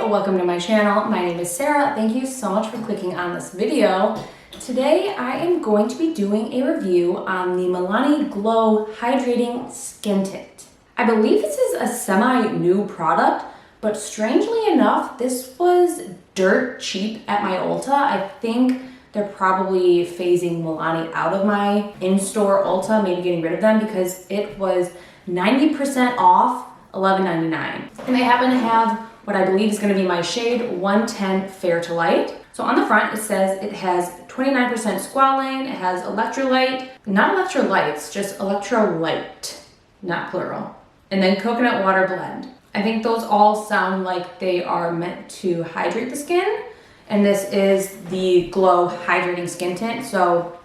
welcome to my channel. My name is Sarah. Thank you so much for clicking on this video. Today I am going to be doing a review on the Milani Glow Hydrating Skin Tint. I believe this is a semi-new product, but strangely enough, this was dirt cheap at my Ulta. I think they're probably phasing Milani out of my in-store Ulta, maybe getting rid of them because it was 90% off, $11.99. And they happen to have what I believe is going to be my shade 110 Fair to Light. So on the front it says it has 29% squalane, it has electrolyte, not electrolytes, just electrolyte, not plural. And then coconut water blend. I think those all sound like they are meant to hydrate the skin. And this is the Glow Hydrating Skin Tint. So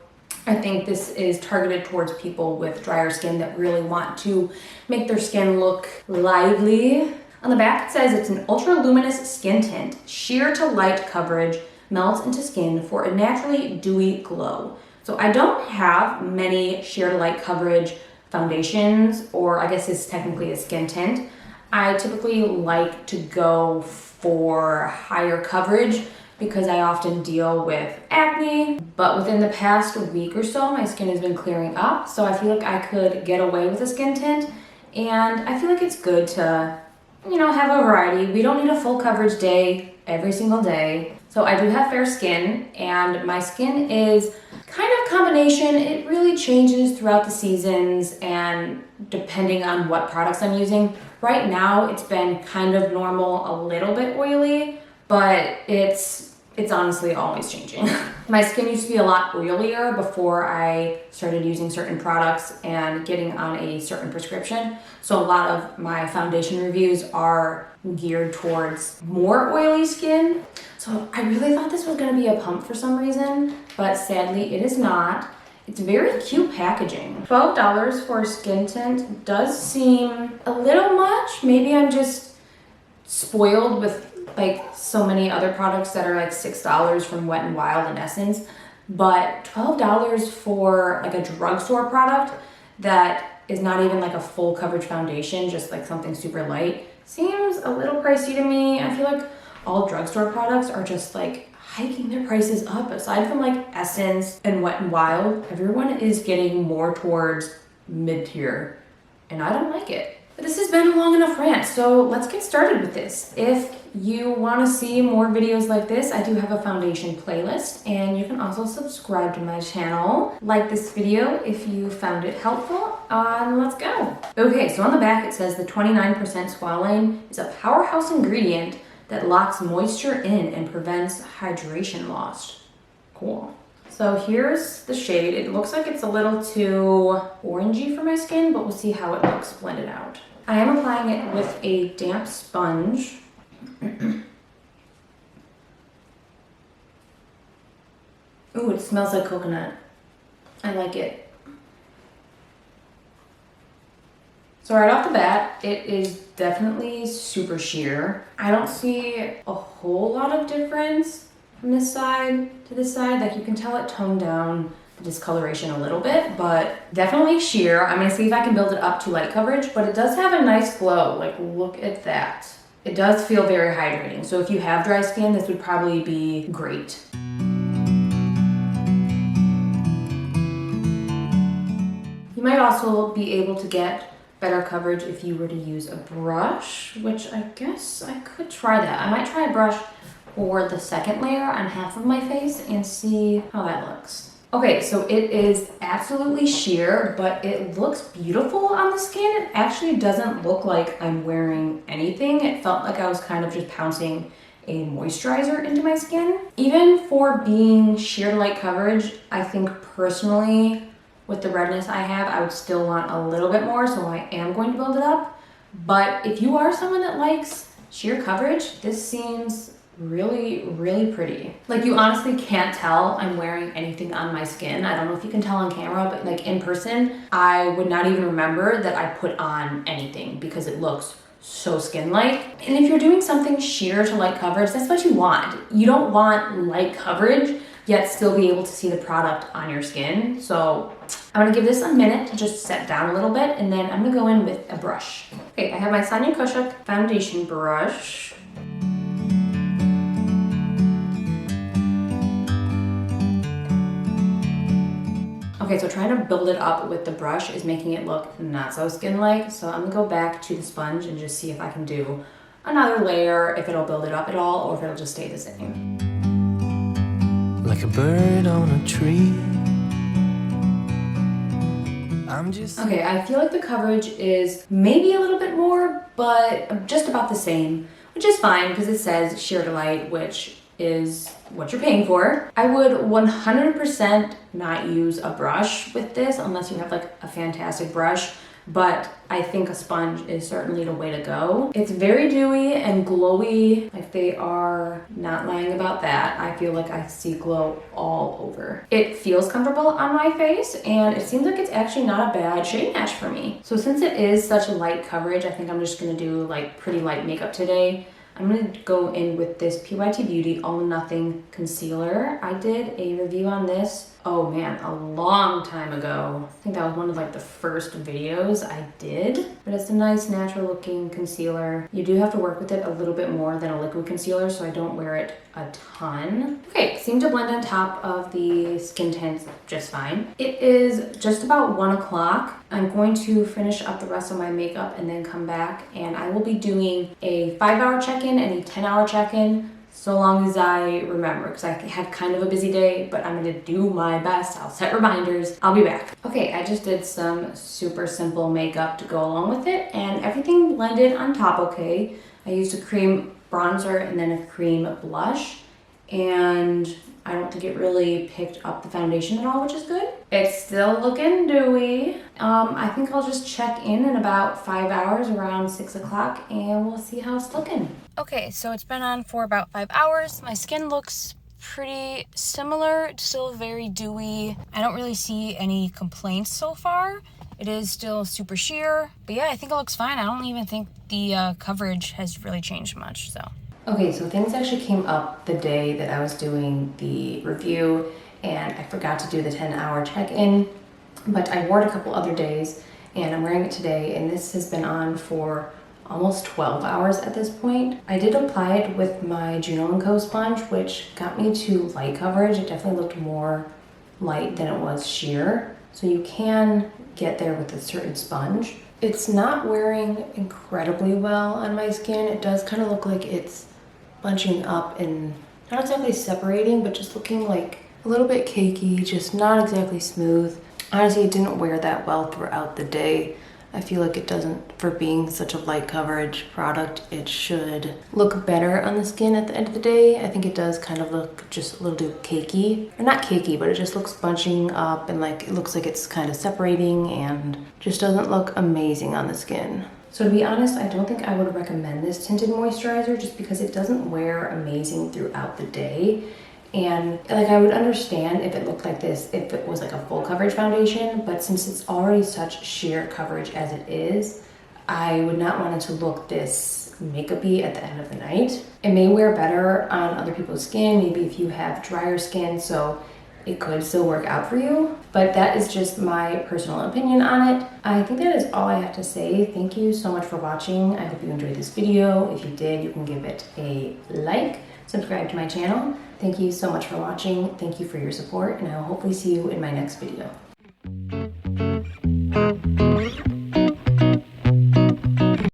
I think this is targeted towards people with drier skin that really want to make their skin look lively. On the back it says it's an ultra luminous skin tint, sheer to light coverage, melts into skin for a naturally dewy glow. So I don't have many sheer to light coverage foundations, or I guess it's technically a skin tint. I typically like to go for higher coverage because I often deal with acne, but within the past week or so, my skin has been clearing up. So I feel like I could get away with a skin tint, and I feel like it's good to, you know, have a variety. We don't need a full coverage day every single day. So I do have fair skin, and my skin is kind of combination. It really changes throughout the seasons and depending on what products I'm using. Right now, it's been kind of normal, a little bit oily, but it's honestly always changing. My skin used to be a lot oilier before I started using certain products and getting on a certain prescription. So a lot of my foundation reviews are geared towards more oily skin. So I really thought this was gonna be a pump for some reason, but sadly it is not. It's very cute packaging. $12 for a skin tint does seem a little much. Maybe I'm just spoiled with like so many other products that are like $6 from Wet n Wild and Essence, but $12 for like a drugstore product that is not even like a full coverage foundation, just like something super light, seems a little pricey to me. I feel like all drugstore products are just like hiking their prices up. Aside from like Essence and Wet n Wild, everyone is getting more towards mid-tier, and I don't like it. But this has been a long enough rant, so let's get started with this. If you want to see more videos like this, I do have a foundation playlist, and you can also subscribe to my channel. Like this video if you found it helpful, and let's go. Okay, so on the back it says the 29% squalane is a powerhouse ingredient that locks moisture in and prevents hydration loss. Cool. So here's the shade. It looks like it's a little too orangey for my skin, but we'll see how it looks blended out. I am applying it with a damp sponge. Ooh, it smells like coconut. I like it. So right off the bat, it is definitely super sheer. I don't see a whole lot of difference from this side to this side. Like, you can tell it toned down the discoloration a little bit, but definitely sheer. I'm gonna see if I can build it up to light coverage, but it does have a nice glow. Like, look at that. It does feel very hydrating. So if you have dry skin, this would probably be great. You might also be able to get better coverage if you were to use a brush, which I guess I could try that. I might try a brush for the second layer on half of my face and see how that looks. Okay, so it is absolutely sheer, but it looks beautiful on the skin. It actually doesn't look like I'm wearing anything. It felt like I was kind of just pouncing a moisturizer into my skin. Even for being sheer to light coverage, I think personally, with the redness I have, I would still want a little bit more, so I am going to build it up. But if you are someone that likes sheer coverage, this seems really, really pretty. Like, you honestly can't tell I'm wearing anything on my skin. I don't know if you can tell on camera, but like in person, I would not even remember that I put on anything because it looks so skin-like. And if you're doing something sheer to light coverage, that's what you want. You don't want light coverage, yet still be able to see the product on your skin. So I'm gonna give this a minute to just set down a little bit, and then I'm gonna go in with a brush. Okay, I have my Sonia Kashuk foundation brush. Okay, so trying to build it up with the brush is making it look not so skin-like. So I'm gonna go back to the sponge and just see if I can do another layer, if it'll build it up at all, or if it'll just stay the same. Like a bird on a tree. Okay, I feel like the coverage is maybe a little bit more, but just about the same, which is fine because it says sheer delight, which is what you're paying for. I would 100% not use a brush with this unless you have like a fantastic brush, but I think a sponge is certainly the way to go. It's very dewy and glowy, like they are not lying about that. I feel like I see glow all over. It feels comfortable on my face and it seems like it's actually not a bad shade match for me. So since it is such a light coverage, I think I'm just gonna do like pretty light makeup today. I'm gonna go in with this PYT Beauty All Nothing Concealer. I did a review on this, oh man, a long time ago. I think that was one of like the first videos I did, but it's a nice natural looking concealer. You do have to work with it a little bit more than a liquid concealer, so I don't wear it a ton. Okay, seemed to blend on top of the skin tint just fine. It is just about 1 o'clock. I'm going to finish up the rest of my makeup and then come back, and I will be doing a 5-hour check-in and a 10-hour check-in, so long as I remember, because I had kind of a busy day, but I'm gonna do my best. I'll set reminders. I'll be back. Okay, I just did some super simple makeup to go along with it, and everything blended on top okay. I used a cream bronzer and then a cream blush, and I don't think it really picked up the foundation at all, which is good. It's still looking dewy. I think I'll just check in about 5 hours around 6 o'clock and we'll see how it's looking. Okay, so it's been on for about 5 hours. My skin looks pretty similar. It's still very dewy. I don't really see any complaints so far. It is still super sheer, but yeah, I think it looks fine. I don't even think the coverage has really changed much, so. Okay, so things actually came up the day that I was doing the review and I forgot to do the 10-hour check-in, but I wore it a couple other days and I'm wearing it today, and this has been on for almost 12 hours at this point. I did apply it with my Juno & Co sponge, which got me to light coverage. It definitely looked more light than it was sheer, so you can get there with a certain sponge. It's not wearing incredibly well on my skin. It does kind of look like it's bunching up and not exactly separating, but just looking like a little bit cakey, just not exactly smooth. Honestly, it didn't wear that well throughout the day. I feel like it doesn't, for being such a light coverage product, it should look better on the skin at the end of the day. I think it does kind of look just a little bit cakey. Or not cakey, but it just looks bunching up and like it looks like it's kind of separating and just doesn't look amazing on the skin. So to be honest, I don't think I would recommend this tinted moisturizer just because it doesn't wear amazing throughout the day. And like I would understand if it looked like this if it was like a full coverage foundation, but since it's already such sheer coverage as it is, I would not want it to look this makeup-y at the end of the night. It may wear better on other people's skin, maybe if you have drier skin, so it could still work out for you, but that is just my personal opinion on it. I think that is all I have to say. Thank you so much for watching. I hope you enjoyed this video. If you did, you can give it a like, subscribe to my channel. Thank you so much for watching. Thank you for your support, and I will hopefully see you in my next video.